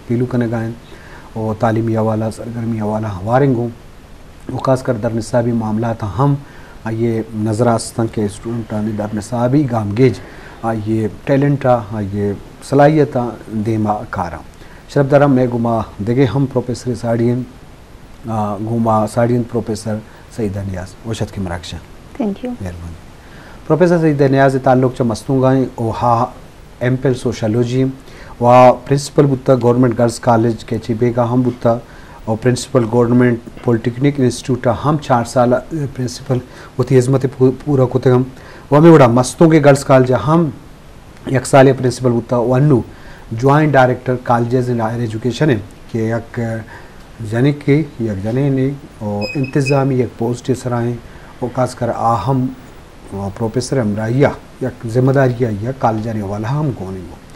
पीलू कने गाएँ और तालीमी हवाला सरगर्मी हवाला हवारेंगो वो खासकर दर निसाबी मामला था हम ये नज़र आस्तन के स्टूडेंट दर निसाबी गामगेज ये टैलेंट ये सलाहियत देमा कारा शरफ दरम मैं गुमा देखे हम प्रोफेसर साड़ियन घुमा साड़ियन प्रोफेसर सईदा नियाज वशत के मराक्षा थैंक यू मेहरबानी प्रोफेसर सईदा नियाज ताल्लुक च मस्तूंगा ओ हा एमपीएल सोशोलॉजी वा प्रिंसिपल बुत्ता गवर्नमेंट गर्ल्स कॉलेज के चिबेगा हम बुत्ता और प्रिंसिपल गवर्नमेंट पॉलिटेक्निक इंस्टीट्यूट हम 4 साल प्रिंसिपल होती हिजमत पूरा कोते हम वह बड़ा मस्तों के गर्ल्स कॉलेज हम 1 साल प्रिंसिपल बुत्ता वन्नू joint director colleges in higher education है कि एक जने के एक जने ने और इंतज़ामी एक पोस्ट सराएँ और खासकर आहम प्रोफेसर हमराइया या जिम्मेदारी या कॉलेज जाने वाला हम कौन है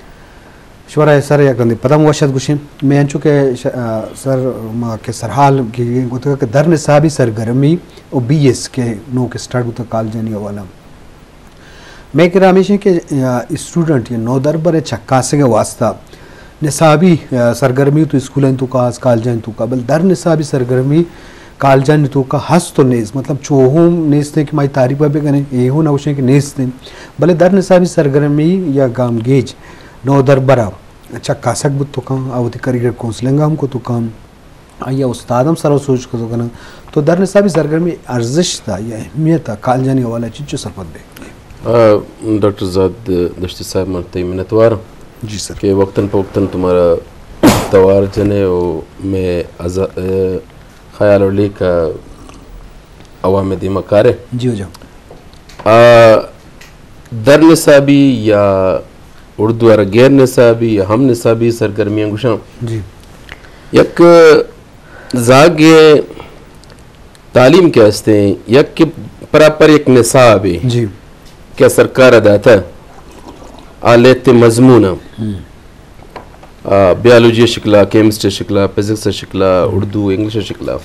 शुरा सर या गंदे पदम वशत गुशी मैं चुके सर के सरहाल की दर निसाबी सरगर्मी और बीएस के नो के स्टार्ट होता कॉलेज जाने वाला मैं कह हमेशा के स्टूडेंट ये नौ दर बर छक्का से के वास्ता निसाबी सरगर्मी तो स्कूल तो का कॉलेज तो का बल दर निसाबी सरगर्मी कॉलेज तो का हस तो नेस मतलब चोहूम नेस ने कि माई तारीफ भी करें ये हो नौशे कि नेस ने भले दर निसाबी सरगर्मी या गाम गेज नौ दर बरा छक्का सक बुत तो काम आवती करियर काउंसलिंग हमको तो काम आया उस्तादम सर सोच को तो करना तो दर निसाबी सरगर्मी अर्जिश था या अहमियत था कॉलेज जाने वाला चिच्चो सरपत दे डॉक्टर ज़ाद दश्ती साहब मरते मिन्नतवार जी सर के वक्तन फ़वक्तन तुम्हारा तवार जने और मैं ख्याल और लेका अवाम दिमा कारे जी हो जाओ दर निसाबी या उर्दू और गैर निसाबी या हम निसाबी सरगर्मियाँ गुशां जी यक जागे तालीम के हस्ते यक के प्रॉपर एक निसाब है जी क्या सरकार अदा था आलेत मजमून बायोलॉजी शिकला केमिस्ट्री शिकला फिजिक्स शिकला उर्दू इंग्लिश शिकला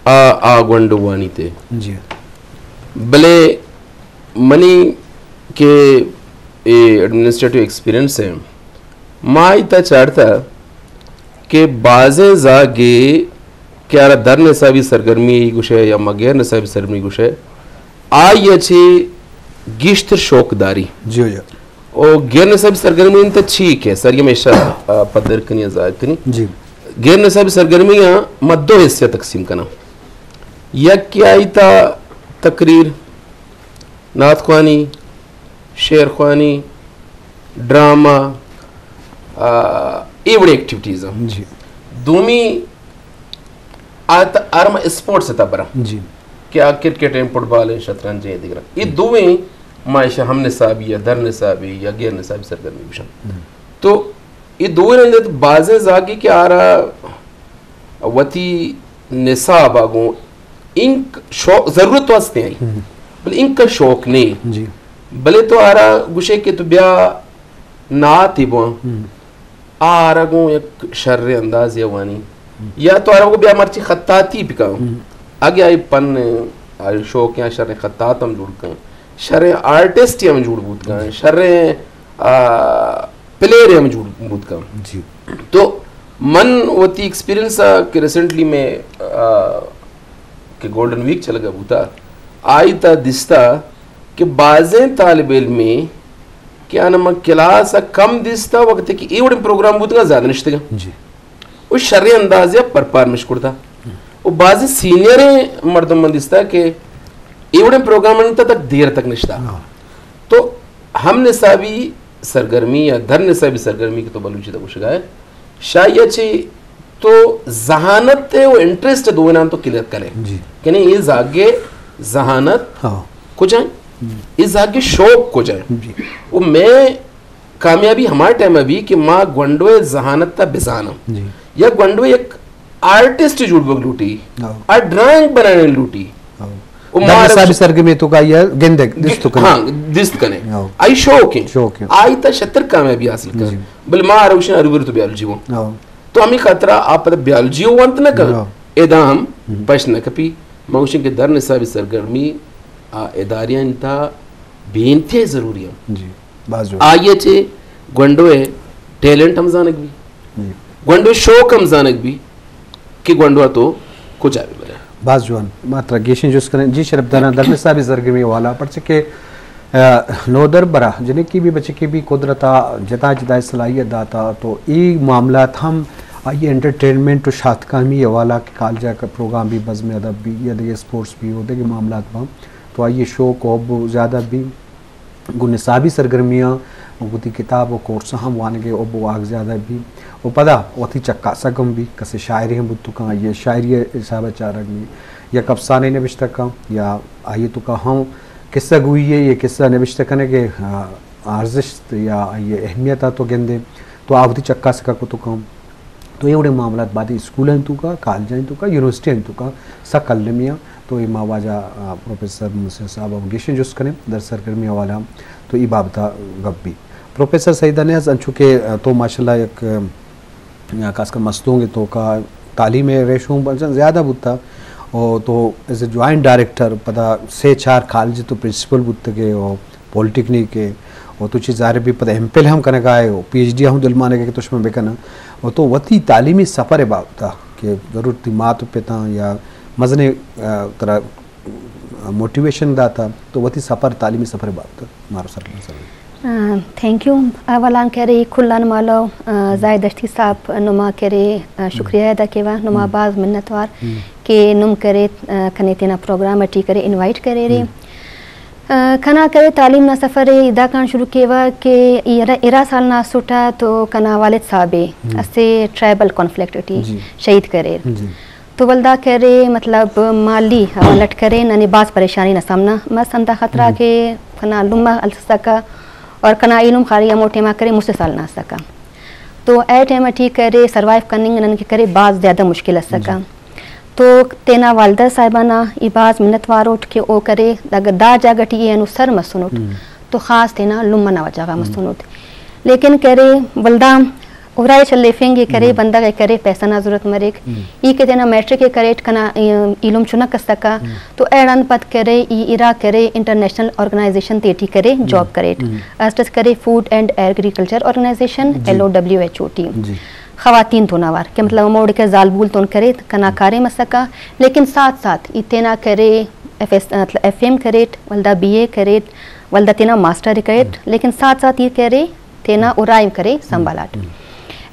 आ गोंडवानी थे जी भले मनी के एडमिनिस्ट्रेटिव एक्सपीरियंस है माँ इतना चाहता कि बाज़े जागे क्या दर निसाबी सरगर्मी गुशे या मगैर निसाबी सरगर्मी गुशे आई अच्छी गिश्त शौकदारी जी हो और गैर निसाबी सरगर्मी तो ठीक है सर ये हमेशा पदर कनी आजाद कनी जी गैर निसाबी सरगर्मियाँ मद्दो हिस्से तकसीम करना या क्या इता तकरीर नात ख्वानी शेर ख्वानी ड्रामा ये बड़ी एक्टिविटीज़ हैं जी दूमी आर्म स्पोर्ट्स है तबरा जी क्या क्रिकेट है फुटबॉल है शतरंज है दिख रहा ये दोवें मायशा हम निसाबी या दर निसाबी या गैर निसाबी सरगर्मी गुशन तो ये दोवें रंजत बाज़े जागी के आ रहा वती निसाब आगो इनक शौक ज़रूरत वास्ते आई बल इनका शौक नहीं जी भले तो आ रहा गुशे के तो ब्या ना तिबो आ रहा गो एक शर्रे अंदाज या वानी या तो आ रहा गो ब्या मर्ची खत्ताती पिका आगे आई पन शौक या शर्रे खत्तात हम जुड़ कर शर्रे आर्टिस्ट हम जुड़ बूत कर शर्रे प्लेयर हम जुड़ बूत कर जी तो मन वती एक्सपीरियंस कि रिसेंटली में कि गोल्डन वीक चल गया बूता आई था दिस्ता कि बाज़े तालिब इल्म में क्या नाम क्लास कम दिसता वक्त कि ये प्रोग्राम बुतगा ज़्यादा निश्चित जी उस शर्य अंदाज या पर मशकुर था वो बाज़े सीनियर मर्दम दिसता कि ये प्रोग्राम तक देर तक निश्चित तो हम निसाबी सरगर्मी या धर निसाबी सरगर्मी की तो बलूची तक उशगाए शायद तो जहानत वो इंटरेस्ट दो नाम तो क्लियर करे जी कि नहीं ये जागे जहानत हाँ को जाए इस आगे शौक को जाए वो मैं कामयाबी हमारे टाइम में भी कि माँ गंडवे जहानत था बिजाना जी या गंडवे एक आर्टिस्ट जुड़ बग लूटी हाँ और ड्राइंग बनाने लूटी वो दर निसाबी सरगर्मी तो का ये गेंदे दिस तो का हाँ दिस्त कने हाँ। आई शौक शौक है। आई था 76 कामयाबी हासिल कर बल माँ रोशन अरुवर तो बायोलॉजी वो हाँ तो हमें खतरा आप पता बायोलॉजी हो अंत न कर हाँ। एदाम प्रश्न कपी मौशन के दर निसाबी सरगर्मी इदारियां इंता बेनते जरूरी है जी बाजू आइए चे गंडोए टैलेंट हम जानक भी गोंडो शो कम जानक भी कि गोंडवा तो कुछ आ भी बने बाज जोन मात्र गेशन जुस करें जी शरबदाना दर में साबी जरगमी वाला पर के नोदर बरा जिन्हें की भी बच्चे की भी कुदरता जता जता सलाहियत दाता तो ये मामला हम ये एंटरटेनमेंट तो शातकामी वाला के कालजा का प्रोग्राम भी बज़्म अदब भी या देखिए स्पोर्ट्स भी होते कि मामला में तो आइए शो को अब ज़्यादा भी गुनिसाबी सरगर्मियाँ गुती किताब और कोर्स हम वान के अब आग ज़्यादा भी वो पता वती चक्का सकम भी कसे शायरी हम बुतु का ये शायरी हिसाब चारक में या कफसाने नबिश्ता का या आइए तो का हम किस्सा गुई है ये किस्सा नबिश्ता करने के आर्जिश या ये अहमियत तो गेंदे तो आवती चक्का सका को तो कम तो ये मामला बात स्कूल हैं का कॉलेज हैं का यूनिवर्सिटी हैं का सकलमिया तो ये मावाजा प्रोफेसर मुझसे साहब अवगेशन जुस करें दर सरगर्मिया वाला तो ये बाबता गब्बी प्रोफेसर सईदा ने अंशु के तो माशाल्लाह एक खासकर मस्तोंगे तो का तालीम रेशों ज़्यादा बुता और तो एज ए जॉइंट डायरेक्टर पता से 4 कॉलेज तो प्रिंसिपल बुत के और पॉलिटेक्निक के और तो चीज़ ज़ाहिर भी पता एमपीएल हम कने का है पीएचडी हम दिल माने के तो उसमें बेकना और तो वती तालीमी सफ़र बाबता कि ज़रूरत मात पेता या मजने तरह मोटिवेशन दाता तो वती सफ़र तालीमी सफ़र बाबता मारो सर थैंक यू अवलान कह रही खुल्लान मालो जायद दश्ती साहब नुमा करे शुक्रिया अदा केवा नुमा बाज मिन्नतवार के नुम करे कने तेना प्रोग्राम अटी करे इनवाइट करे रे कना करे तालीम ना सफ़र इदा कान शुरू केवा के इरा साल ना सुटा तो कना वालिद साहबे असे ट्राइबल कॉन्फ्लिक्ट अटी शहीद करे तो वल्दा करे मतलब माली लट करे नने बाज परेशानी ना सामना मस अंदा खतरा के कना लुम्मा अलसका और कना इलम खारिया मोटे मा करे मुझसे साल ना सका तो ए टाइम ठीक करे सर्वाइव करने नन के करे बाज ज़्यादा मुश्किल सका तो तेना वालदा साहिबाना इबाज मिन्नतवार उठ के ओ करे अगर दा जागटी ये अनुसर मसनुट तो ख़ास तेना लुम्मा ना वजह मसनुट लेकिन करे वल्दा उराय चले फेंगे करे बंदा के करे पैसा ना जरूरत मरेक ई के देना मैट्रिक के करे कना इलम चुना कर सका तो एड़न पद करे ई इरा करे इंटरनेशनल ऑर्गेनाइजेशन तेटी करे जॉब करे अस्टस करे food and agriculture organization LOWHOT खवातीन तो नावार के मतलब मोड़ के जालबूल तो करे कना कारे मसका लेकिन साथ साथ इतना करे FM करे वल्दा BA करे वल्दा तेना मास्टर करे लेकिन साथ साथ ये करे तेना उराय करे संभालाट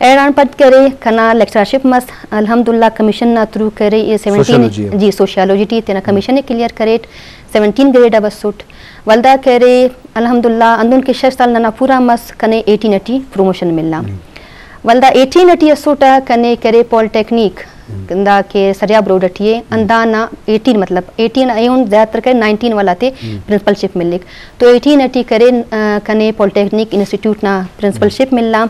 एरान पद करे कना लेक्चरशिप मस अल्हम्दुलिल्लाह कमीशन ना थ्रू करे ये 17 जी सोशियोलॉजी टी तेना कमीशन क्लियर करे 17 ग्रेड अब सुट वल्दा करे अल्हम्दुलिल्लाह अंदुन के 6 साल ना पूरा मस कने 18 अटी प्रमोशन मिलना वल्दा 18 अटी सुटा कने करे पॉलिटेक्निक कंदा के सरिया ब्रोड अटिए अंदाना 18 मतलब 18 आयोन ज़्यादातर करे 19 वाला थे प्रिंसिपलशिप मिलने तो 18 अटी करे कने पॉलिटेक्निक इंस्टीट्यूट ना प्रिंसिपलशिप मिलना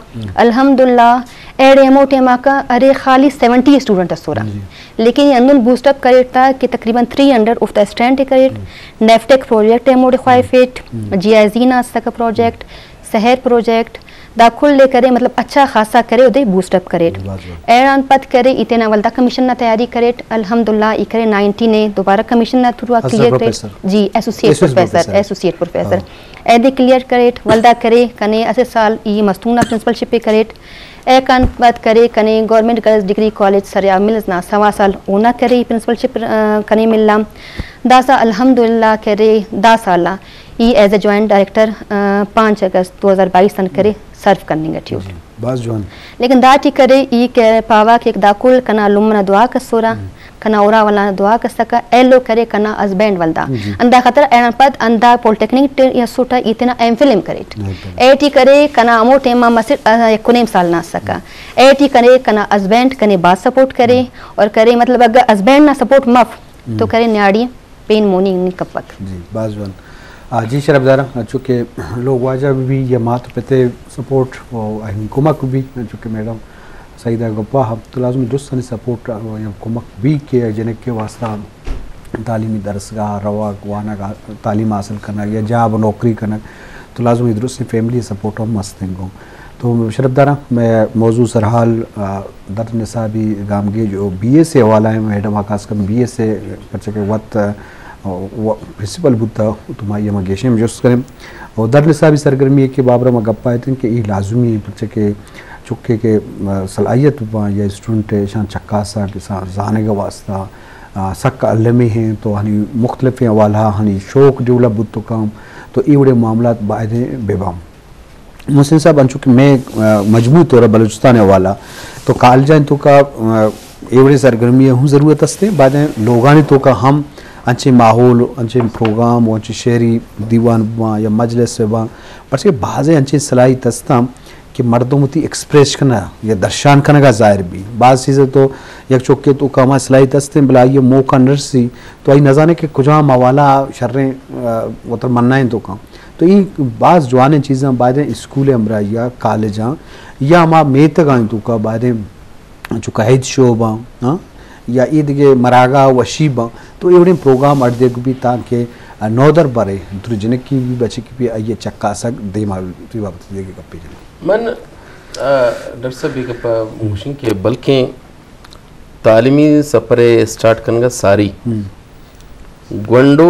अल्हम्दुलिल्लाह एड़े मोटे मा का अरे खाली 70 स्टूडेंट असोरा लेकिन अंदर बूस्टअप करे था कि तकरीबन 300 ऑफ द स्टूडेंट करे नेफ्टेक प्रोजेक्ट है मोडे ख्वाइफेट GIZ ना सका प्रोजेक्ट शहर प्रोजेक्ट दाखुल ले करे मतलब अच्छा खासा करे उदे बूस्टअप करे एरान पद करे इतना वल्दा कमीशन ना तैयारी करे अल्हम्दुलिल्लाह ई करे 90 ने दोबारा कमीशन ना थ्रू क्लियर करे जी एसोसिएट प्रोफेसर एदे क्लियर करे वल्दा करे कने असे साल ई मस्तूना प्रिंसिपलशिप पे करे ए कान पद करे कने गवर्नमेंट गर्ल्स डिग्री कॉलेज सरिया मिल्स ना सवा साल ओना करे प्रिंसिपलशिप कने मिलला दासा अल्हम्दुलिल्लाह करे दा साला ई एज ए जॉइंट डायरेक्टर 5 अगस्त 2022 सन करे सर्व करने गठी बस जोन लेकिन दाटी करे ई के पावा के दाकुल कना लुमना दुआ कसोरा कना ओरा वाला दुआ कसका एलो करे कना हस्बैंड वल्दा अंदा खतर एन पद अंदा पॉलिटेक्निक या सोटा इतना एमफिल्म करे एटी करे कना अमो टेमा मसिद कुनेम साल ना सका एटी करे कना हस्बैंड कने बात सपोर्ट करे और करे मतलब अगर हस्बैंड ना सपोर्ट मफ तो करे न्याड़ी पेन मोनी नि कपक जी बस जोन जी शरबदारा चूँकि लोग वाजा भी ये मात पते सपोर्ट और कुमक भी चूँकि मैडम सईदा गप्पा हम तो लाजमी दुस्सनी सपोर्ट या कुमक भी के जने के वास्ता तालीमी दरसगाह रवा वाना का तालीम हासिल करना या जॉब नौकरी करना तो लाजमी दुरुस्त फैमिली सपोर्ट हम मस्त हैं तो शरबदारा मैं मौजू सरहाल दर निसाबी गामगे जो BA से वाला है मैडम खासकर BA से बच्चे के वक्त प्रिंसिपल बुद्धा तुम्हारी मगेशे में जोश करें और दर निसाबी सरगर्मी के बाबर में गप्पा आते हैं कि ये लाजमी बच्चे के चुके के सलाहियत या स्टूडेंट शान चक्का सा के जाने का वास्ता सक अलमी हैं तो हनी मुख्तलिफ वाला हनी शौक डेवलप बुत तो काम तो इवड़े मामला बायदे बेबाम मुहसिन साहब अंचु कि मैं मजमू तौर बलूचिस्तान वाला तो कॉलेज तो का एवड़े सरगर्मी हूँ ज़रूरत असते बायदे लोगानी तो का हम अच्छे माहौल अच्छे प्रोग्राम अच्छे शहरी दीवान या मजलिस से पर के बाज़ अच्छे सलाही तस्ता कि मर्दों मुती एक्सप्रेस करना या दर्शान करने का ज़ाहिर भी बाज़ चीज़ें तो यक चौके तो कामा सलाई तस्ते बिला ये मौका नरसी तो आई नजाने के कुजा मवाला शर्रें वतर मन्ना तो काम तो ये बाज़ जवान चीज़ें बाद स्कूल अमरा या कॉलेज या हमा मेत गाएं तो का बाद जो कहद शोबा हाँ या ईद के मरागा वशीबा तो ये प्रोग्राम अर्दे भी ताकि नौदर बरे दुर्जन की भी बच्चे की भी ये चक्का सक दे मालूम बाबत देगी कपे मन डॉक्टर साहब ये कपा मुशिन के बल्कि तालीमी सफ़र स्टार्ट करने सारी gwando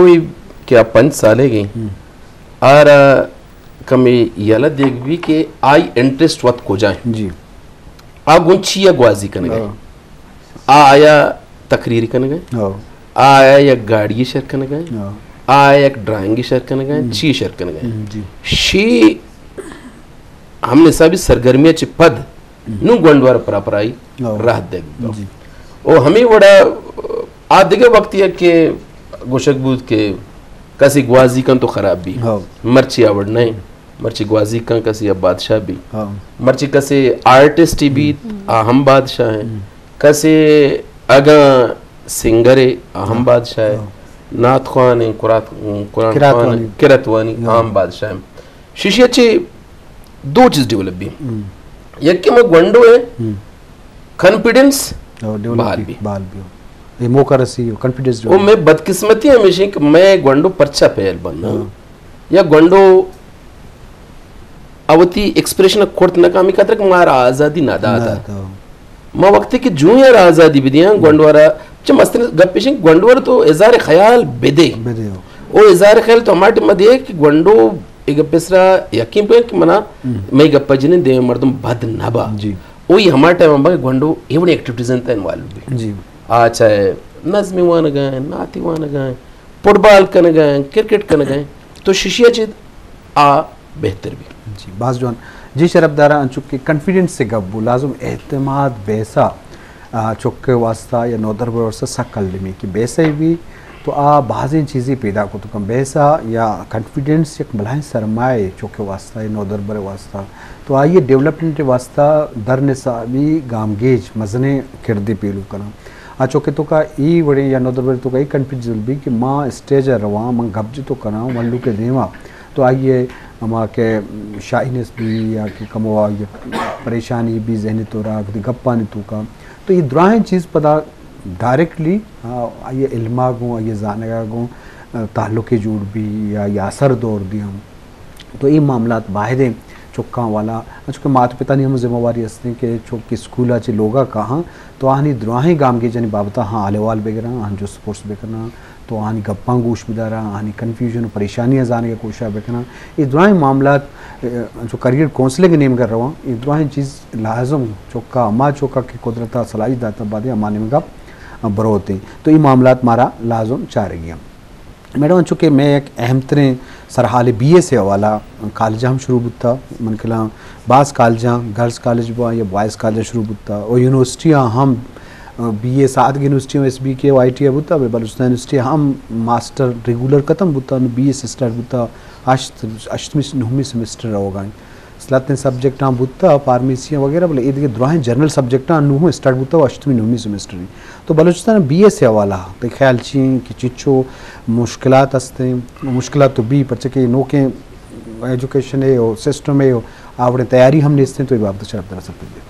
क्या 5 साले गई और कमी यला देख भी के आई इंटरेस्ट वत को जाए जी आ गुंची या ग्वाजी करने गए आ आया तकरीर करने गए आ आया या गाड़ी शेयर करने गए आ आया एक ड्राइंग शेयर करने गए ची शेयर करने गए जी शी हमने सभी सरगर्मियाँ च पद नु gwandwar प्रापराई राह दे ओ हमें बड़ा आधे के वक्त ये के गोशकबूद के कसी ग्वाजी कन तो खराब भी मर्ची आवड़ नहीं मर्ची ग्वाजी कन कसी अब बादशाह भी मर्ची कसे आर्टिस्ट भी हम बादशाह हैं कसे अगा सिंगरे हम बादशाह है नात ख्वान कुरान किरतवानी हम बादशाह हैं शीशी अच्छी 2 चीज डेवलप भी एक के में gwando है कॉन्फिडेंस बहाल भी ये मौका रसी कॉन्फिडेंस वो मैं बदकिस्मती हमेशा कि मैं gwando पर्चा पहल बनना या gwando अवती एक्सप्रेशन कोर्ट न कामी कतर मारा आजादी नादा आता मां वक्त की जूं यार आजादी बिदियां gwandwara च मस्त गप्पिशिंग gwandwara तो इज़ार ख्याल बेदे ओ इज़ार ख्याल तो हमारे मध्य कि gwando एक पिसरा यकीन पे कि मना मैं गप्पा जिने दे मर्दम बद नबा जी ओई हमारे टाइम में gwando एवं एक्टिविटीज हैं इन्वॉल्व जी अच्छा है नज़्मी वान गए नाती वान गए फुटबॉल कन गए क्रिकेट कन गए तो शिशिया चीज आ बेहतर भी जी बाज जवान जी शरफदारा चुके कॉन्फिडेंस से गब्बू लाजुम एतमाद बेसा चुके वास्ता या नौदर वास्ता सकल में कि बेसा भी तो आ बाज़ चीज़ें पैदा को तो कम बेसा या कॉन्फिडेंस एक मलाइन सरमाए चुके वास्ता या नौदर बर वास्ता तो आइए डेवलपमेंट वास्ता दर ने भी गामगेज मजने किरदे पेलू करना आ चौके तो का ई बड़े या नौदर बर तो का कॉन्फिडेंस भी कि माँ स्टेज रवा माँ गब्ज तो करना मल्लू के देवा तो आइए हमारा के शाइनेस भी या कि कमवा परेशानी भी जहनी तो राख गप्पा नहीं तो का तो ये दुराएं चीज़ पता डायरेक्टली ये इल्मा गो ये जानेगा गो ताल्लुक़ जुड़ भी या असर दौर दी हम तो ये मामला वाहिदे चुक्का वाला चूँकि माता पिता ने हम जिम्मेवारी हंसते कि चुके स्कूल अच्छे लोगा कहाँ तो आनी दुराही गाम के जनी बाबता हाँ आलेवाल बेगरा हाँ जो स्पोर्ट्स बेकना तो आनी गप्पा गोश बिदारा आनी कन्फ्यूजन परेशानियाँ जाने की कोशिश बेकना ये दुराही मामला जो करियर काउंसलिंग नेम कर रहा हूँ ये दुराही चीज़ लाजम चौका अम्मा चौका की कुदरत सलाही दाता बाद अमाने में गप बरो होते हैं तो ये मामला मारा लाजम चाह रही हैं मैडम चूँकि मैं एक अहम तरह सरहाल BA से हवाला कॉलेज हम शुरू बुता मन कला बास कॉलेज गर्ल्स कॉलेज बा या बॉयज़ कॉलेज शुरू बुता और यूनिवर्सिटियाँ हम BA 7 यूनिवर्सिटियों SBK IIT बुता बलूचिस्तान यूनिवर्सिटी हम मास्टर रेगुलर खत्म बुता BA से स्टार्ट बुता अष्टमी 9वीं सेमेस्टर होगा सलातन सब्जेक्ट हम बुता फार्मेसियाँ वगैरह बोले ये दुराहें जनरल सब्जेक्ट नुह स्टार्ट बुता अष्टमी 9वीं सेमेस्टर तो बलूचिस्तान BA से हवाला तो ख्याल ची कि चिच्चो मुश्किलात हंसते मुश्किलात तो भी पर के नो के एजुकेशन है और सिस्टम है आवड़े तैयारी हमने इससे तो ये बात शर्त दर सकते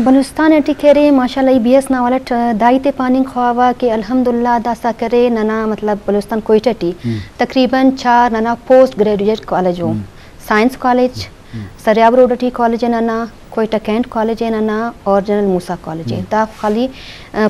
बलूचिस्तान एटी करे माशाल्लाह BS ना वाला दायते पानी ख्वावा के अल्हम्दुलिल्लाह दासा करे नना मतलब बलूचिस्तान कोयटा तकरीबन 4 नना पोस्ट ग्रेजुएट कॉलेज हो साइंस कॉलेज सरियाब रोडटी कॉलेज है नना कोयटा कैंट कॉलेज है नना और जनरल मूसा कॉलेज है ता खाली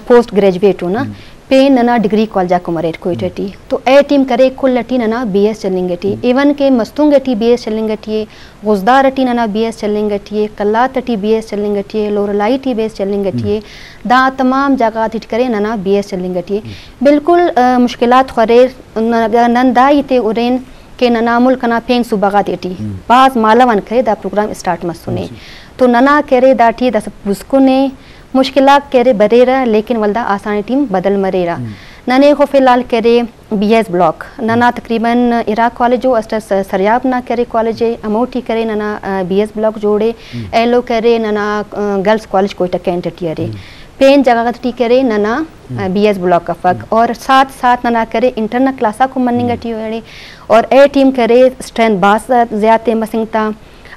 पोस्ट ग्रेजुएट हो ना पे नना डिग्री कॉलेजा कुमरेट कोइटटी तो ए टीम करे कुल लटी नना बीएस चलेंगटी इवन के मस्तुंगटी बीएस चलेंगटी गुजदारटी नना बीएस चलेंगटी कल्लातटी बीएस चलेंगटी लोरलाइटी बीएस चलेंगटी दा तमाम जगह टिट करे नना बीएस चलेंगटी बिल्कुल मुश्किलात खरे नंदाई ते उरेन के नना मुल्क ना पेन सुबगा देटी बाज मालवन करे दा प्रोग्राम स्टार्ट मसुने तो नना करे दाटी दस बुस्कुने मुश्किलात करे बरेरा लेकिन वल्दा आसानी टीम बदल मरेरा नने को फिलहाल करे बीएस ब्लॉक नना तकरीबन इराक कॉलेज जो अस्टर सरयाब ना करे कॉलेज अमोटी करे नना बीएस ब्लॉक जोड़े एलो करे नना गर्ल्स कॉलेज कोई टकेंट टियरे पेन जगह टी करे नना बीएस ब्लॉक का फक और साथ साथ नना करे इंटरनल क्लासा को मनिंग टी और ए टीम करे स्ट्रेंथ बास ज्यादा मसिंगता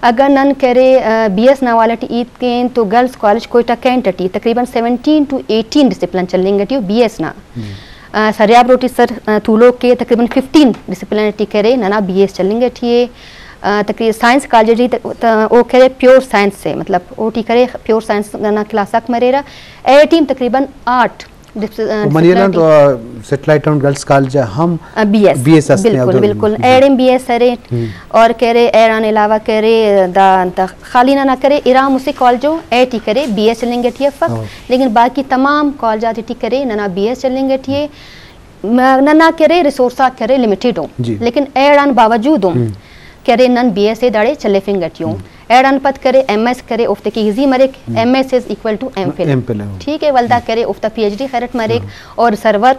अगर नन करे बीएस नवालटी ईद के तो गर्ल्स कॉलेज कोयटा कैंटटी तकरीबन 17 to 18 डिसिप्लिन चलेंगे बीएस ना सरयाब रोटी सर तूलो के तकरीबन 15 डिसिप्लिन टी करे नना बीएस चलेंगे ठी तकरीबन साइंस कॉलेज जी ओ करे प्योर साइंस से मतलब ओ टी करे प्योर साइंस नना क्लासक मरेरा ए टीम तकरीबन 8 मनियलन तो सैटेलाइट टाउन गर्ल्स कॉलेज हम बीएस बिल्कुल बिल्कुल एडम बीएस सरे और करे एरान अलावा करे दा खाली ना करे इरा मुसे कॉलेजो ए टी करे बीएस चलेंगे ठी फक लेकिन बाकी तमाम कॉलेज टी करे ना बीएस चलेंगे ठी ना करे रिसोर्सा करे लिमिटेड हो लेकिन एरान बावजूद हो करे नन बीएस ए दाड़े चले फिंगटियो एडन पद करे एमएस करे उफ्ते की इजी मरे MS is equal to MPhil ठीक है वल्दा करे उफ्ता पीएचडी खैरत मरे और सर्वर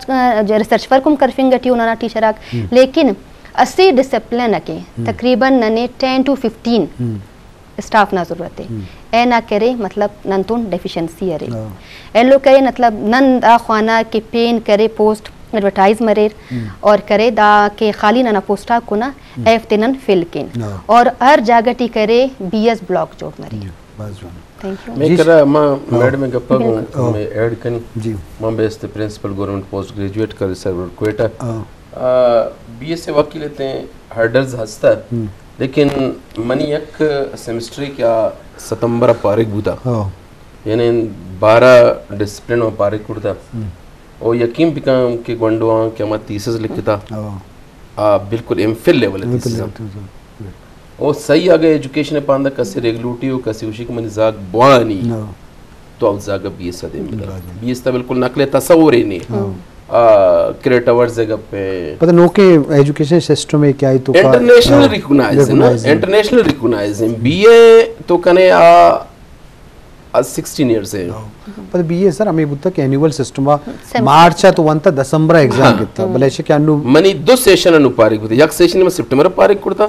रिसर्च वर्क कर फिंगटी उना टीचर लेकिन 80 डिसिप्लिन के तकरीबन नने 10 to 15 स्टाफ ना जरूरत है ए ना करे मतलब नन तो डेफिशिएंसी है एलो करे मतलब नन दा खाना के पेन करे पोस्ट एडवर्टाइज मरेर और करे दा के खाली ना पोस्टा को ना एफ तिनन फिल किन और हर जगह टी करे बीएस ब्लॉक जोड़ मरे थैंक यू मैं करा मां मैडम में गप्पा को मैं ऐड कन जी मां best principal government post graduate कर सर्वर क्वेटा बीएस से वकील लेते हैं हर्डल्स हंसता लेकिन मनी एक सेमेस्टर क्या सितंबर पारिक बुता यानी 12 डिसिप्लिन और पारिक कुड़ता और यकीन बिकम के गंडवा क्या मत थीसिस लिखता बिल्कुल एमफिल लेवल है थीसिस और सही आगे एजुकेशन पांदा कसे रेगुलेटरी हो कसे उसी को मन जाग बानी तो अब जाग बीएस दे मिला बीएस ता बिल्कुल नकले तस्वूर ही नहीं क्रिएट अवर्स जगह पे पता नो के एजुकेशन सिस्टम में क्या है तो इंटरनेशनल रिकॉग्नाइज है ना इंटरनेशनल रिकॉग्नाइज है बीए तो कने 16 years है पर बीए सर हमें बुत्ता के एनुअल सिस्टम मार्च तो वंता दिसंबर एग्जाम किता भले से क्या नु मनी दो सेशन अनु पारिक होते एक सेशन में सितंबर पारिक करता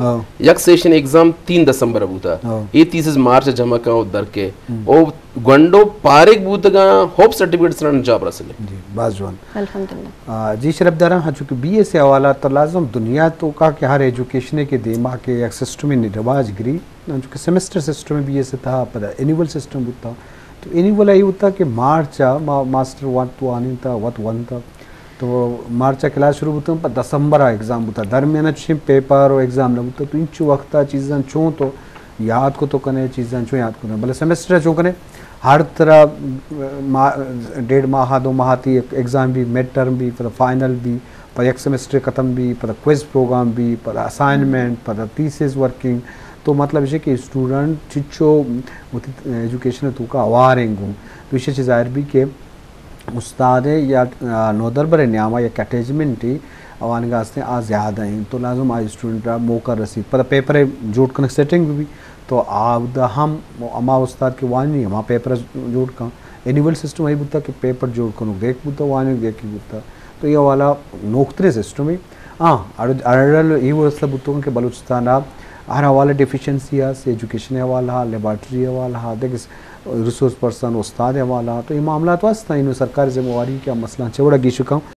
एक सेशन एग्जाम 3 दिसंबर होता ये 30 मार्च जमा का दर के ओ गंडो पारिक बुतगा होप सर्टिफिकेट सरण जॉब रसले जी बाजवान अल्हम्दुलिल्लाह जी शरफदारा हा चूंकि बीए से हवाला तो लाजम दुनिया तो का के हर एजुकेशन के देमा के एक सिस्टम में रिवाज गिरी चूंकि सेमेस्टर सिस्टम में बीए से था पर एनुअल सिस्टम बुता तो एनुअल आई होता कि मार्च मास्टर वन तो आनी था वत वन था तो मार्च क्लास शुरू होता पर दिसंबर एग्जाम होता दरमियान पेपर और एग्जाम लगता तो इन वक्त चीज़ें छो तो याद को तो कने चीज़ें छो याद को भले सेमेस्टर छो कने हर तरह 1.5 माह 2 माह थी एग्ज़ाम भी मिड टर्म भी पर फाइनल भी पर एक सेमेस्टर ख़त्म भी पर क्विज प्रोग्राम भी पर असाइनमेंट पर थीसिस वर्किंग तो मतलब ये कि स्टूडेंट चिच्चो एजुकेशन तो का अवारेंगू तो इसे जाहिर भी के उस्ताद या नोदर बरे न्यामा या कैटेजमेंट ही अवान गास्ते आ ज़्यादा हैं तो लाजम आज स्टूडेंट मौका रसी पर पेपर जोड़ कर सेटिंग भी तो आप हम अमा उस्ताद के वानी हम पेपर जोड़ का एनुअल सिस्टम वही बुता कि पेपर जोड़ कर देख बुता वानी देख बुता तो ये वाला नोखतरे सिस्टम है हाँ अड़ल ये व्यवस्था बुतों के बलूचिस्तान हर हवाले डिफिशेंसी एजुकेशन हवाला लेबॉर्ट्री हवाला देख रिसोर्स पर्सन उस्ताद हवाला तो ये मामला तो इन सरकारी जिम्मेवारी क्या मसला चौड़ा की चुका हूँ।